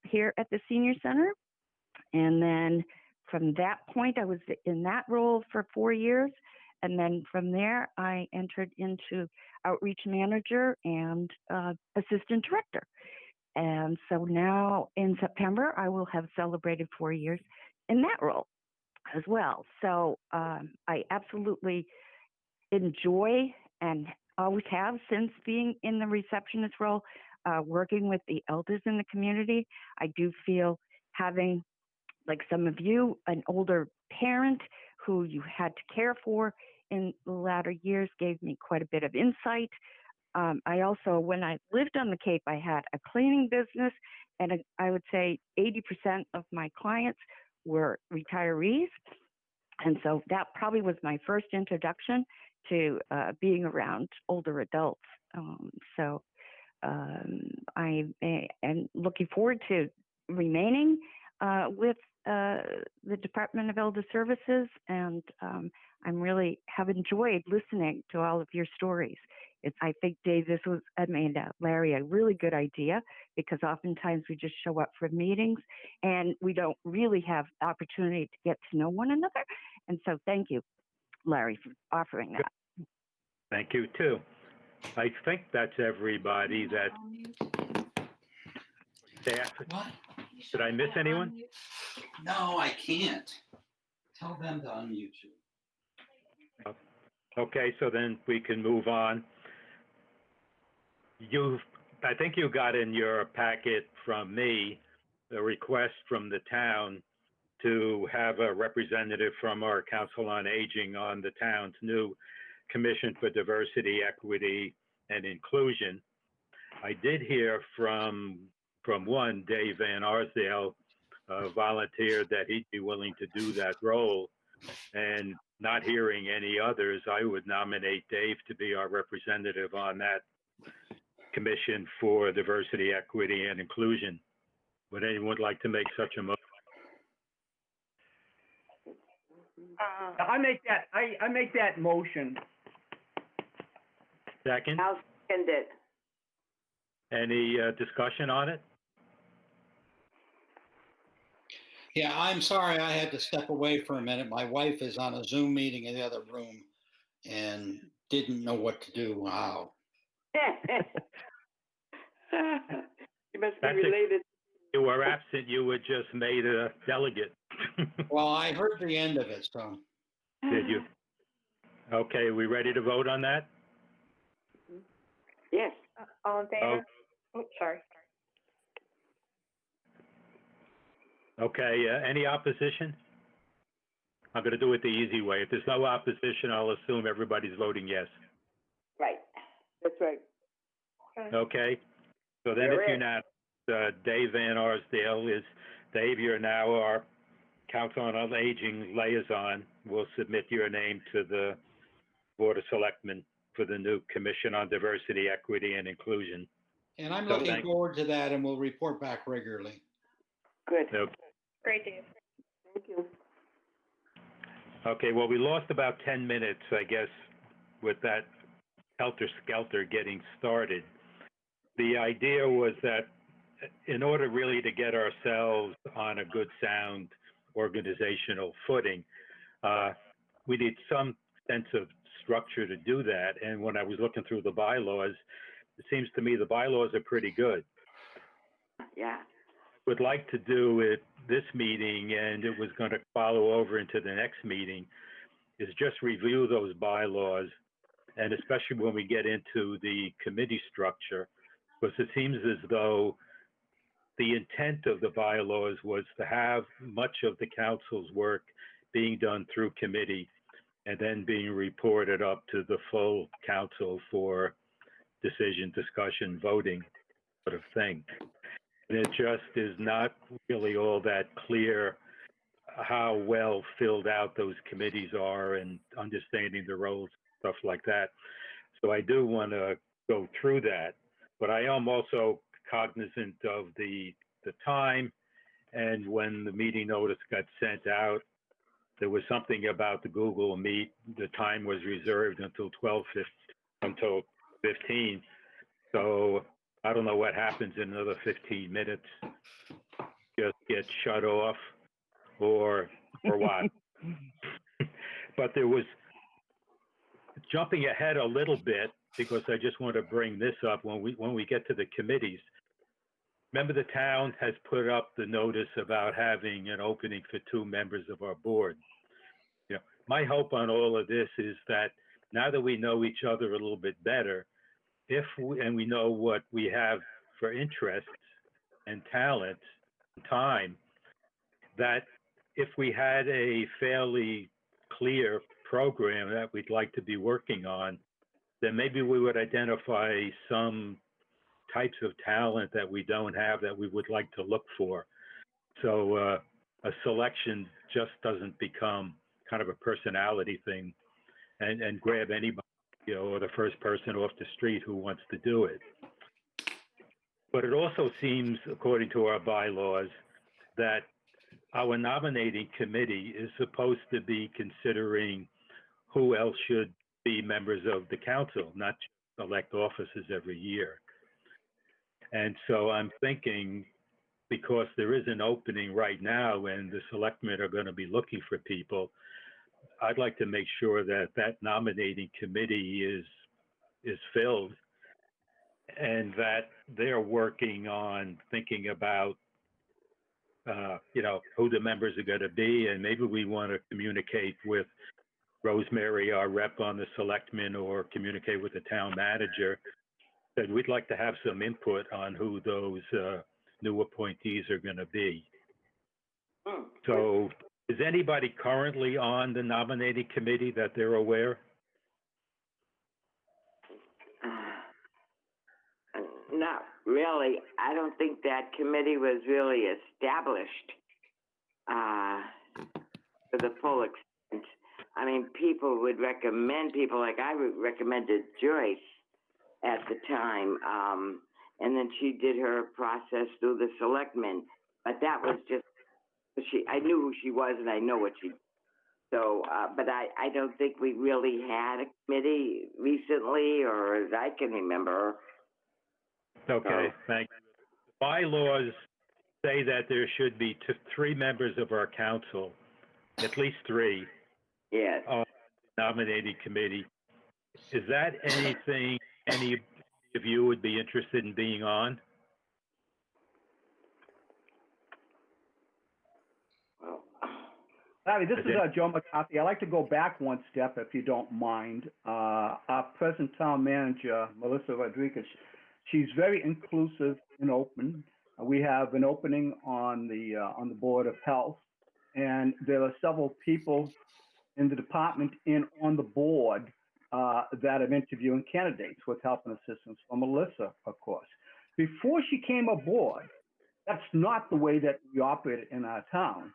here at the senior center. And then from that point, I was in that role for 4 years. And then from there, I entered into outreach manager and assistant director. And so now in September, I will have celebrated 4 years in that role as well. So I absolutely enjoy and always have since being in the receptionist role, working with the elders in the community. I do feel having, like some of you, an older parent who you had to care for in the latter years gave me quite a bit of insight. I also, when I lived on the Cape, I had a cleaning business, and I would say 80% of my clients were retirees. And so that probably was my first introduction to being around older adults. I am looking forward to remaining with the Department of Elder Services, and I'm really have enjoyed listening to all of your stories. I think, Dave, this was, Larry, a really good idea, because oftentimes we just show up for meetings and we don't really have opportunity to get to know one another. And so thank you, Larry, for offering that. Thank you, too. I think that's everybody that staff. What? Did I miss anyone? No, I can't. Tell them to unmute you. Okay, so then we can move on. I think you got in your packet from me a request from the town to have a representative from our Council on Aging on the town's new Commission for Diversity, Equity, and Inclusion. I did hear from one, Dave Van Arsdale, volunteered that he'd be willing to do that role. And not hearing any others, I would nominate Dave to be our representative on that Commission for Diversity, Equity, and Inclusion. Would anyone like to make such a motion? I make that motion. Second? I'll second it. Any discussion on it? Yeah, I'm sorry I had to step away for a minute. My wife is on a Zoom meeting in the other room and didn't know what to do. Wow. You must be That's related. You were absent, you were just made a delegate. Well, I heard the end of it, so. Did you? Okay, we ready to vote on that? Yes. All in favor? Oh, sorry. Okay, any opposition? I'm going to do it the easy way. If there's no opposition, I'll assume everybody's voting yes. Right. That's right. Okay, so then You're if you're in. not, Dave Van Arsdale is, Dave, you're now our Council on Aging liaison. We'll submit your name to the Board of Selectmen for the new Commission on Diversity, Equity, and Inclusion. And I'm So looking thank- forward to that, and we'll report back regularly. Good. Okay. Great, Dave. Thank you. Okay, well, we lost about 10 minutes, I guess, with that helter-skelter getting started. The idea was that in order really to get ourselves on a good, sound organizational footing, we need some sense of structure to do that. And when I was looking through the bylaws, it seems to me the bylaws are pretty good. Yeah. Would like to do it this meeting, and it was going to follow over into the next meeting, is just review those bylaws, and especially when we get into the committee structure, because it seems as though the intent of the bylaws was to have much of the council's work being done through committee and then being reported up to the full council for decision, discussion, voting sort of thing. And it just is not really all that clear how well filled out those committees are and understanding the roles, stuff like that. So I do want to go through that, but I am also cognizant of the time, and when the meeting notice got sent out, there was something about the Google Meet. The time was reserved until 15. So I don't know what happens in another 15 minutes. Just get shut off, or what? But there was, jumping ahead a little bit, because I just want to bring this up when we get to the committees. Remember, the town has put up the notice about having an opening for 2 members of our board. You know, my hope on all of this is that now that we know each other a little bit better, and we know what we have for interests and talents, and time, that if we had a fairly clear program that we'd like to be working on, then maybe we would identify some types of talent that we don't have that we would like to look for. So a selection just doesn't become kind of a personality thing and grab anybody, you know, or the first person off the street who wants to do it. But it also seems, according to our bylaws, that our nominating committee is supposed to be considering who else should be members of the council, not just elect officers every year. And so I'm thinking, because there is an opening right now and the selectmen are going to be looking for people, I'd like to make sure that that nominating committee is filled, and that they're working on thinking about you know, who the members are going to be, and maybe we want to communicate with Rosemary, our rep on the selectmen, or communicate with the town manager, that we'd like to have some input on who those new appointees are going to be. So is anybody currently on the nominating committee that they're aware? Not really. I don't think that committee was really established to the full extent. I mean, people would recommend people, like I recommended Joyce at the time, and then she did her process through the selectmen. But that was just, I knew who she was and I know what she did. So, but I don't think we really had a committee recently, or as I can remember. Okay, thank you. Bylaws say that there should be 3 members of our council, at least 3, Yes. on the nominating committee. Is that anything any of you would be interested in being on? Larry, this is Joe McCarthy. I'd like to go back one step, if you don't mind. Our present town manager, Melissa Rodriguez, she's very inclusive and open. We have an opening on the Board of Health, and there are several people in the department and on the board that are interviewing candidates with help and assistance from Melissa, of course. Before she came aboard, that's not the way that we operated in our town.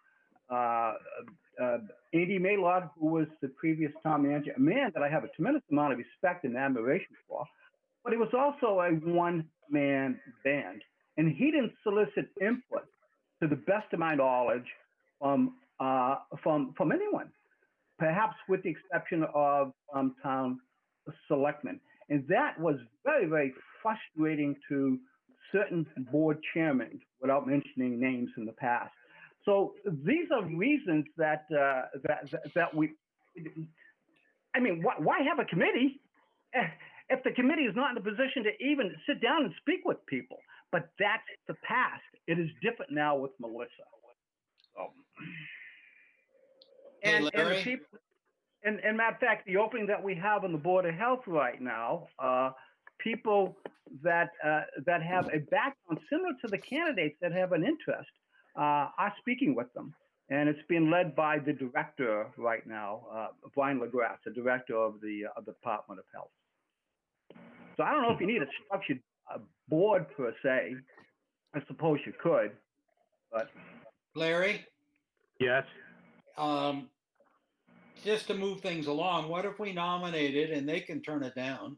Andy Maylard, who was the previous town manager, a man that I have a tremendous amount of respect and admiration for, but he was also a one-man band, and he didn't solicit input, to the best of my knowledge, from anyone, perhaps with the exception of town selectmen, and that was very, very frustrating to certain board chairmen, without mentioning names in the past. So these are reasons that we, I mean, why have a committee if the committee is not in a position to even sit down and speak with people? But that's the past. It is different now with Melissa. So, and matter of fact, the opening that we have on the Board of Health right now, people that have a background similar to the candidates that have an interest are speaking with them, and it's being led by the director right now, Brian LaGrasse, the director of the Department of Health. So I don't know if you need a structured board per se. I suppose you could, but Larry? Yes. just to move things along, what if we nominated, and they can turn it down,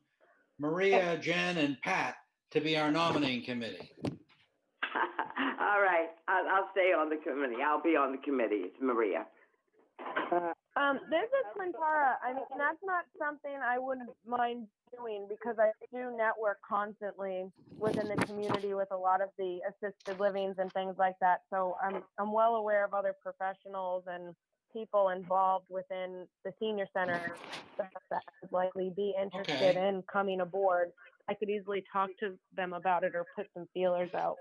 Maria, Jen, and Pat to be our nominating committee? All right, I'll stay on the committee. I'll be on the committee. It's Maria. This is Quintara. I mean, that's not something I wouldn't mind doing because I do network constantly within the community with a lot of the assisted livings and things like that. So I'm well aware of other professionals and people involved within the senior center that would likely be interested Okay. in coming aboard. I could easily talk to them about it or put some feelers out.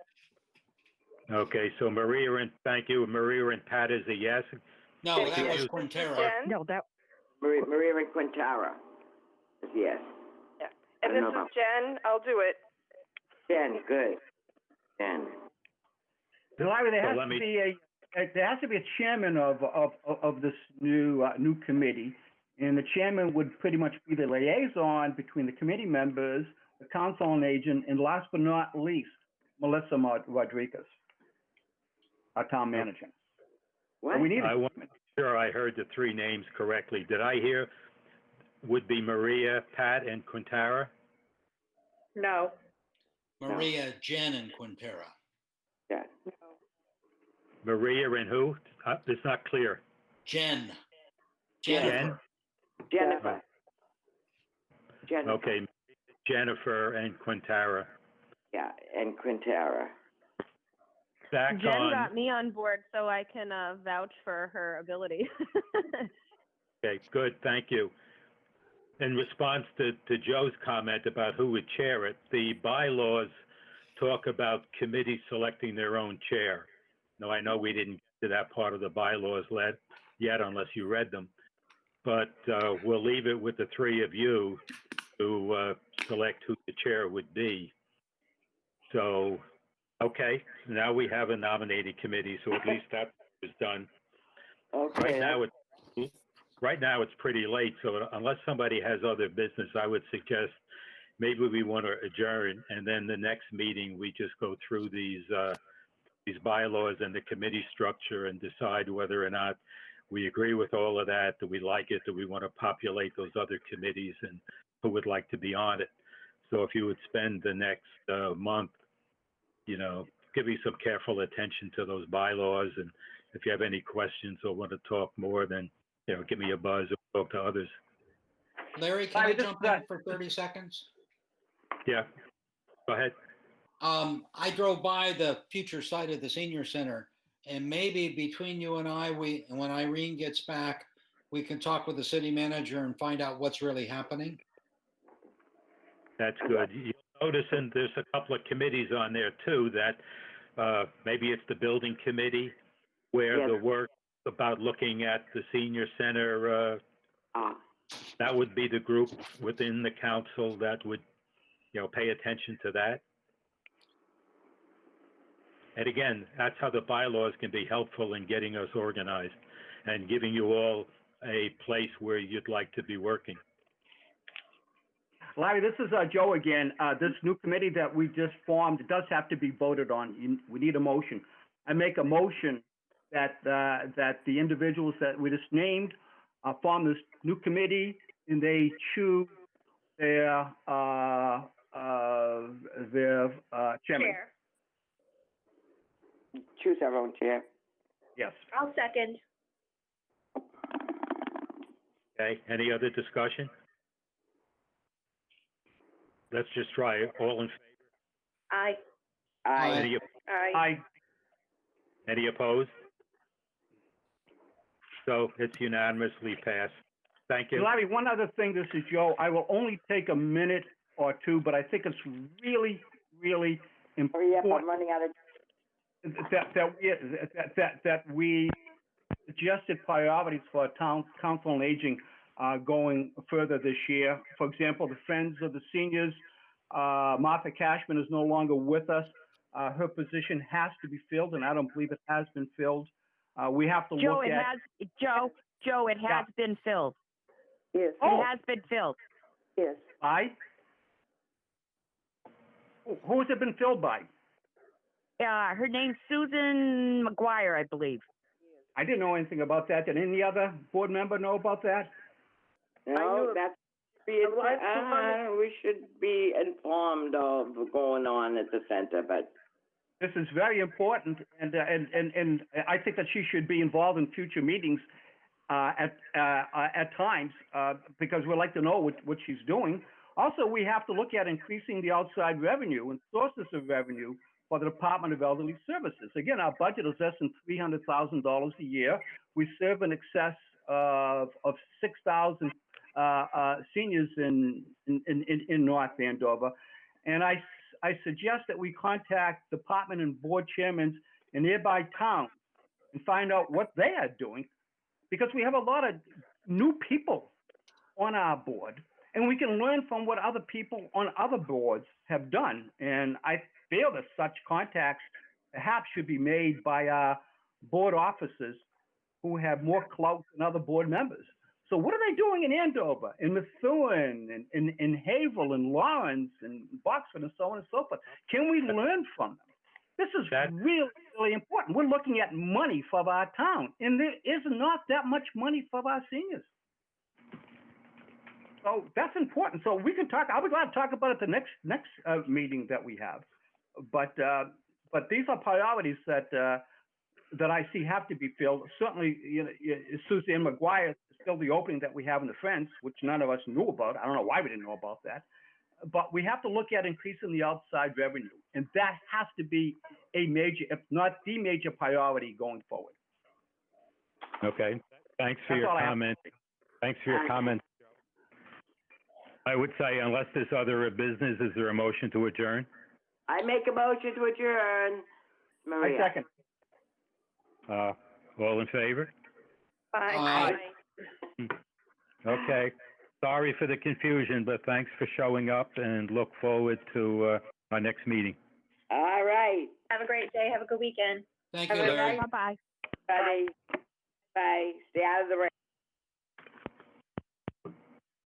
Okay, so Maria and, thank you, Maria and Pat is a yes. No, Jen, that was this is Quintera. Jen. No, that, Maria and Quintara. Yes. Yeah. I And don't this know is Jen. I'll do it. Jen, good. Jen. So Larry, there So has let to me- be a chairman of this new committee, and the chairman would pretty much be the liaison between the committee members, the council on agent, and last but not least, Melissa Rodriguez, our town manager. What? So we need I a want to make sure I heard the three names correctly. Did I hear would be Maria, Pat, and Quintara? No. Maria, Jen, and Quintera. Yeah. Maria and who? It's not clear. Jen. Jen? Jennifer. Jennifer. Okay, Jennifer and Quintara. Yeah, and Quintara. Back Jen on, got me on board, so I can vouch for her ability. okay, good, thank you. In response to Joe's comment about who would chair it, the bylaws talk about committees selecting their own chair. Now, I know we didn't get to that part of the bylaws yet unless you read them, but we'll leave it with the three of you to select who the chair would be. So, okay, now we have a nominating committee, so at least that is done. Okay. Right now it's pretty late, so unless somebody has other business, I would suggest maybe we want to adjourn, and then the next meeting we just go through these bylaws and the committee structure and decide whether or not we agree with all of that. Do we like it? Do we want to populate those other committees, and who would like to be on it? So if you would spend the next month, giving some careful attention to those bylaws, and if you have any questions or want to talk more, then give me a buzz or talk to others. Larry, can I jump in for 30 seconds? Yeah, go ahead. I drove by the future site of the senior center, and maybe between you and I, when Irene gets back, we can talk with the city manager and find out what's really happening. That's good. You'll notice, and there's a couple of committees on there too, that maybe it's the building committee where the work about looking at the senior center, that would be the group within the council that would, pay attention to that. And again, that's how the bylaws can be helpful in getting us organized and giving you all a place where you'd like to be working. Larry, this is Joe again. This new committee that we just formed does have to be voted on. We need a motion. I make a motion that the individuals that we just named form this new committee, and they choose their chairman. Chair. Choose our own chair. Yes. I'll second. Okay, any other discussion? Let's just try it. All in favor? Aye. Aye. Aye. Any opposed? So it's unanimously passed. Thank you. Larry, one other thing, this is Joe. I will only take a minute or two, but I think it's really, really Hurry up, I'm important running out of. that we suggested priorities for town council on aging going further this year. For example, the Friends of the Seniors, Martha Cashman is no longer with us. Her position has to be filled, and I don't believe it has been filled. We have to Joe, look it at. has, Joe, it has been filled. Yes. It has been filled. Yes. Who has it been filled by? Her name's Susan McGuire, I believe. I didn't know anything about that. Did any other board member know about that? No, that's, we should be informed of what's going on at the center, but This is very important, and I think that she should be involved in future meetings at times because we'd like to know what she's doing. Also, we have to look at increasing the outside revenue and sources of revenue for the Department of Elderly Services. Again, our budget is less than $300,000 a year. We serve in excess of 6,000 seniors in North Andover, and I suggest that we contact department and board chairmen in nearby towns and find out what they are doing, because we have a lot of new people on our board, and we can learn from what other people on other boards have done. And I feel that such contacts perhaps should be made by our board officers who have more clout than other board members. So what are they doing in Andover, in Methuen, in Haverhill, and Lawrence, and Boxford, and so on and so forth? Can we learn from them? This is really, really important. We're looking at money for our town, and there is not that much money for our seniors. So that's important. So we can talk. I would like to talk about it the next meeting that we have. But these are priorities that I see have to be filled. Certainly, Suzanne McGuire is still the opening that we have in the fence, which none of us knew about. I don't know why we didn't know about that. But we have to look at increasing the outside revenue, and that has to be a major, if not the major priority going forward. Okay. Thanks for your comment. Thanks for your comment. I would say, unless there's other business, is there a motion to adjourn? I make a motion to adjourn. Maria. I second. All in favor? Aye. Okay. Sorry for the confusion, but thanks for showing up, and look forward to our next meeting. All right. Have a great day. Have a good weekend. Thank you, Larry. Bye-bye. Bye. Bye. Stay out of the rain.